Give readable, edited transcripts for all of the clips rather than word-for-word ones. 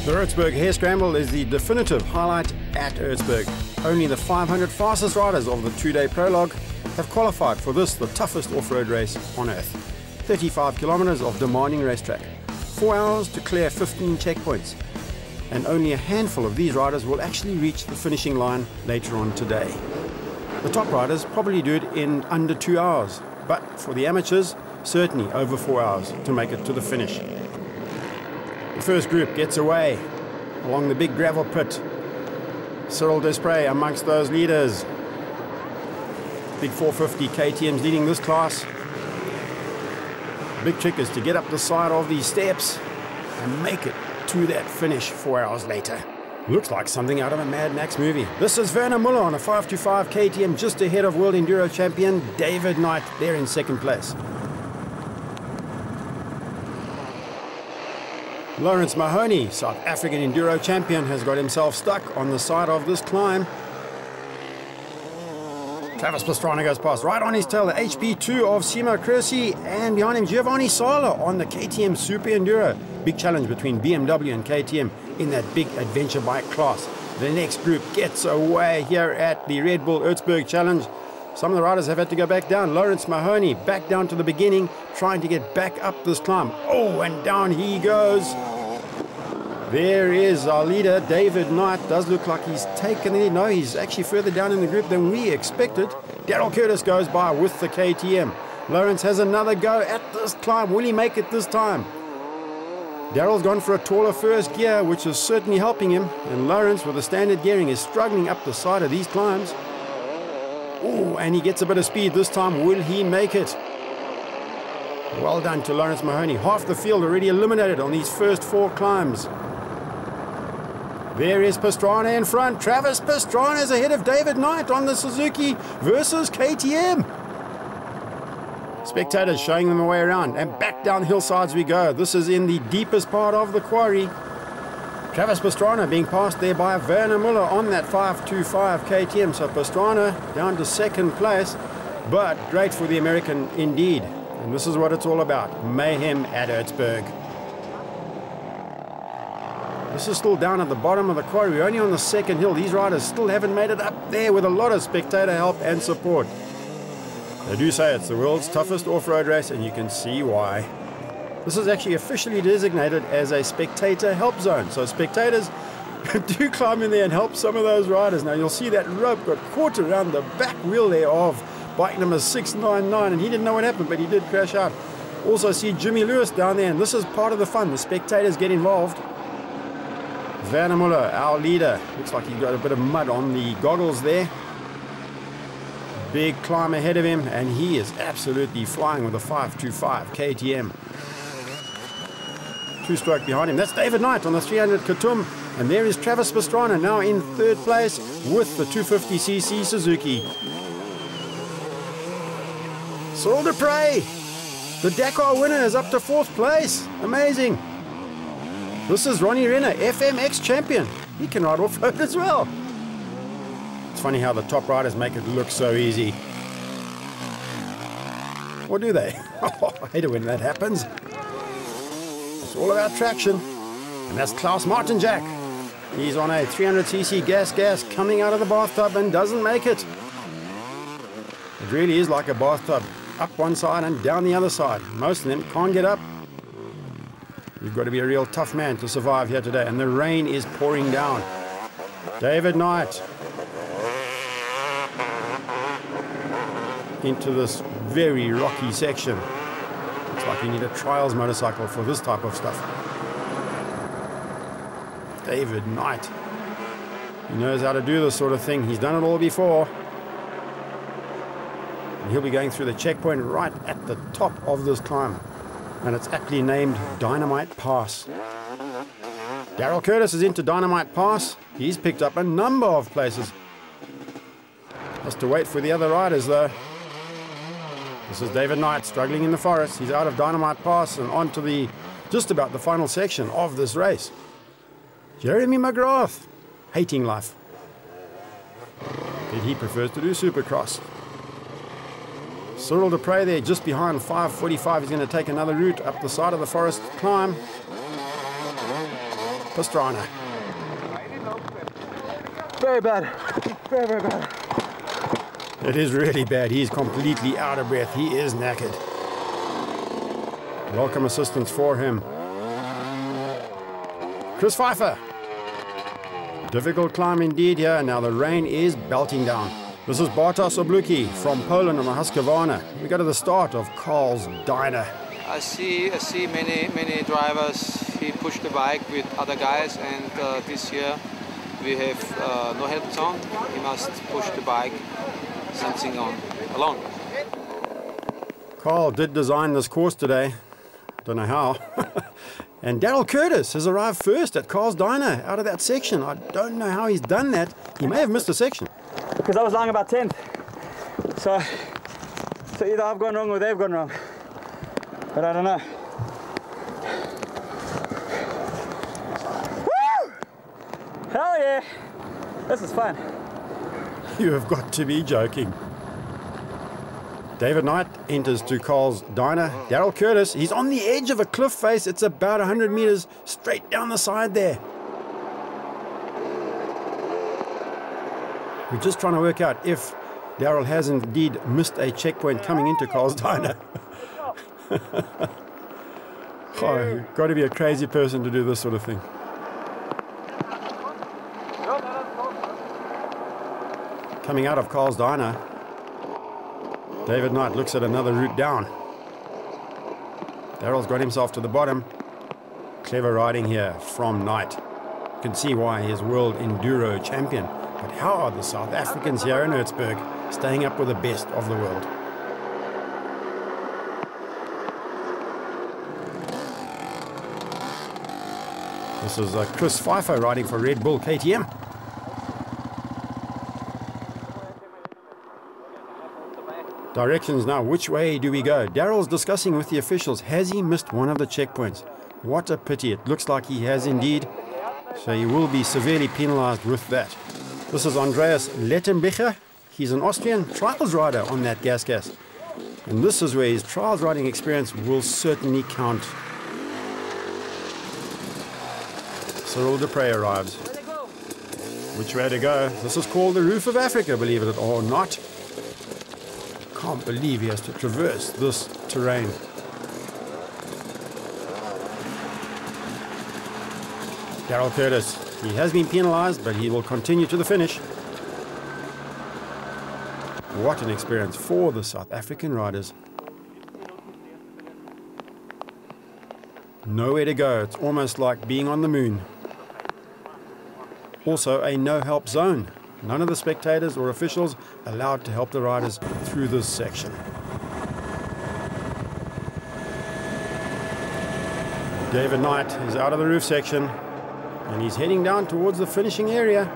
The Erzberg Hare Scramble is the definitive highlight at Erzberg. Only the 500 fastest riders of the two-day prologue have qualified for this, the toughest off-road race on earth. 35 kilometers of demanding racetrack, 4 hours to clear 15 checkpoints, and only a handful of these riders will actually reach the finishing line later on today. The top riders probably do it in under 2 hours, but for the amateurs, certainly over 4 hours to make it to the finish. The first group gets away along the big gravel pit. Cyril Desprez amongst those leaders. Big 450 KTM's leading this class. Big trick is to get up the side of these steps and make it to that finish 4 hours later. Looks like something out of a Mad Max movie. This is Werner Muller on a 525 KTM just ahead of World Enduro Champion David Knight. They're in second place. Lawrence Mahoney, South African Enduro champion, has got himself stuck on the side of this climb. Travis Pastrana goes past, right on his tail, the HP2 of Simo Cressy, and behind him Giovanni Sala on the KTM Super Enduro. Big challenge between BMW and KTM in that big adventure bike class. The next group gets away here at the Red Bull Erzberg Challenge. Some of the riders have had to go back down. Lawrence Mahoney back down to the beginning, trying to get back up this climb. Oh, and down he goes. There is our leader, David Knight. Does look like he's taken it. No, he's actually further down in the group than we expected. Daryl Curtis goes by with the KTM. Lawrence has another go at this climb. Will he make it this time? Daryl's gone for a taller first gear, which is certainly helping him. And Lawrence, with the standard gearing, is struggling up the side of these climbs. Oh, and he gets a bit of speed this time. Will he make it? Well done to Lawrence Mahoney. Half the field already eliminated on these first 4 climbs. There is Pastrana in front. Travis Pastrana is ahead of David Knight on the Suzuki versus KTM. Spectators showing them the way around, and back down hillsides we go. This is in the deepest part of the quarry. Travis Pastrana being passed there by Werner Muller on that 525 KTM. So Pastrana down to second place, but great for the American indeed. And this is what it's all about, mayhem at Erzberg. This is still down at the bottom of the quarry. We're only on the second hill. These riders still haven't made it up there with a lot of spectator help and support. They do say it's the world's toughest off-road race, and you can see why. This is actually officially designated as a spectator help zone. So spectators do climb in there and help some of those riders. Now you'll see that rope got caught around the back wheel there of bike number 699, and he didn't know what happened, but he did crash out. Also see Jimmy Lewis down there, and this is part of the fun. The spectators get involved. Werner Muller, our leader. Looks like he got a bit of mud on the goggles there. Big climb ahead of him, and he is absolutely flying with a 525 KTM. 2-stroke behind him. That's David Knight on the 300 Khatum. And there is Travis Pastrana now in third place with the 250cc Suzuki. Cyril Desprez, the Dakar winner, is up to 4th place. Amazing. This is Ronnie Renner, FMX champion. He can ride off-road as well. It's funny how the top riders make it look so easy. Or do they? I hate it when that happens. It's all about traction. And that's Klaus Martinjak. He's on a 300cc gas coming out of the bathtub and doesn't make it. It really is like a bathtub. Up one side and down the other side. Most of them can't get up. You've got to be a real tough man to survive here today, and the rain is pouring down. David Knight into this very rocky section. Looks like you need a trials motorcycle for this type of stuff. David Knight. He knows how to do this sort of thing. He's done it all before. And he'll be going through the checkpoint right at the top of this climb. And it's actually named Dynamite Pass. Daryl Curtis is into Dynamite Pass. He's picked up a number of places. Has to wait for the other riders though. This is David Knight struggling in the forest. He's out of Dynamite Pass and on to the just about the final section of this race. Jeremy McGrath, hating life. He prefers to do Supercross. Cyril Desprez there just behind 545. He's going to take another route up the side of the forest climb. Pastrana. Very bad. Very, very bad. It is really bad. He's completely out of breath. He is knackered. Welcome assistance for him. Chris Pfeiffer. Difficult climb indeed here. Now the rain is belting down. This is Bartosz Obluki from Poland on the Husqvarna. We go to the start of Carl's Diner. I see many drivers. He pushed the bike with other guys, and this year we have no help zone. He must push the bike something on alone. Carl did design this course today. Don't know how. And Daryl Curtis has arrived first at Carl's Diner out of that section. I don't know how he's done that. He may have missed a section. Because I was lying about 10th. So either I've gone wrong or they've gone wrong. But I don't know. Woo! Hell yeah! This is fun. You have got to be joking. David Knight enters to Carl's Diner. Daryl Curtis, he's on the edge of a cliff face. It's about 100 meters straight down the side there. We're just trying to work out if Daryl has indeed missed a checkpoint coming into Carl's Diner. Oh, you've got to be a crazy person to do this sort of thing. Coming out of Carl's Diner, David Knight looks at another route down. Daryl's got himself to the bottom. Clever riding here from Knight. You can see why he is world enduro champion. But how are the South Africans here in Erzberg staying up with the best of the world? This is Chris Pfeiffer riding for Red Bull KTM. Directions now, which way do we go? Daryl's discussing with the officials. Has he missed one of the checkpoints? What a pity. It looks like he has indeed. So he will be severely penalized with that. This is Andreas Lettenbecher. He's an Austrian trials rider on that gas. And this is where his trials riding experience will certainly count. Cyril Dupre arrives. Which way to go? This is called the Roof of Africa, believe it or not. Can't believe he has to traverse this terrain. Daryl Curtis, he has been penalized, but he will continue to the finish. What an experience for the South African riders. Nowhere to go. It's almost like being on the moon. Also a no-help zone. None of the spectators or officials allowed to help the riders through this section. David Knight is out of the roof section and he's heading down towards the finishing area.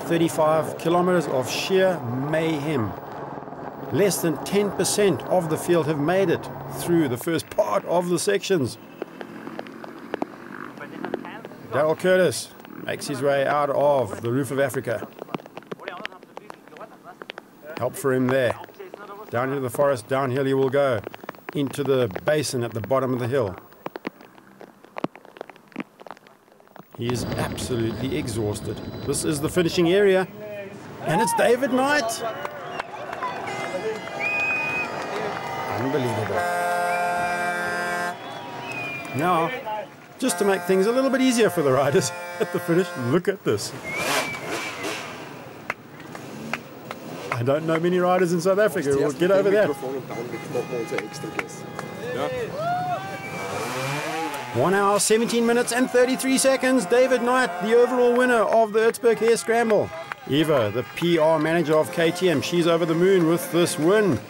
35 kilometers of sheer mayhem. Less than 10% of the field have made it through the first part of the sections. Daryl Curtis makes his way out of the Roof of Africa. Help for him there. Down into the forest, downhill he will go. Into the basin at the bottom of the hill. He is absolutely exhausted. This is the finishing area. And it's David Knight. Unbelievable. Now, just to make things a little bit easier for the riders at the finish, look at this. I don't know many riders in South Africa who will get over that. 1 hour, 17 minutes and 33 seconds. David Knight, the overall winner of the Erzberg Hare Scramble. Eva, the PR manager of KTM, she's over the moon with this win.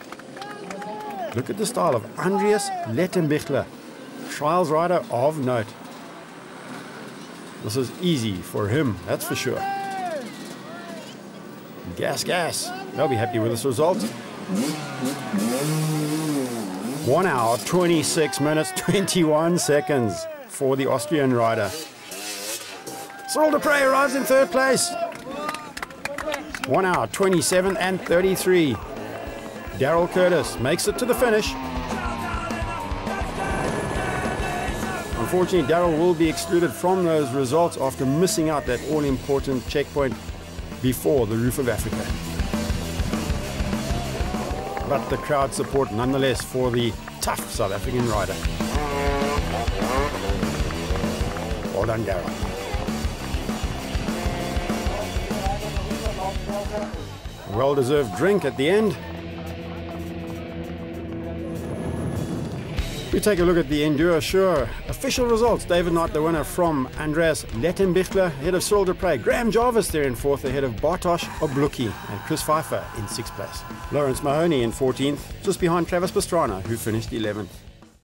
Look at the style of Andreas Lettenbichler, trials rider of note. This is easy for him, that's for sure. Gas. They'll be happy with this result. 1 hour, 26 minutes, 21 seconds for the Austrian rider. Cyril Dupre arrives in third place. 1 hour, 27 and 33. Daryl Curtis makes it to the finish. Unfortunately, Darrell will be excluded from those results after missing out that all-important checkpoint before the Roof of Africa. But the crowd support nonetheless for the tough South African rider. Well done, Darrell. Well-deserved drink at the end. We take a look at the Enduro Sure official results. David Knight, the winner from Andreas Lettenbichler, ahead of Cyril Dupre. Graham Jarvis there in 4th, ahead of Bartosz Obluki, and Chris Pfeiffer in 6th place. Lawrence Mahoney in 14th, just behind Travis Pastrana, who finished 11th.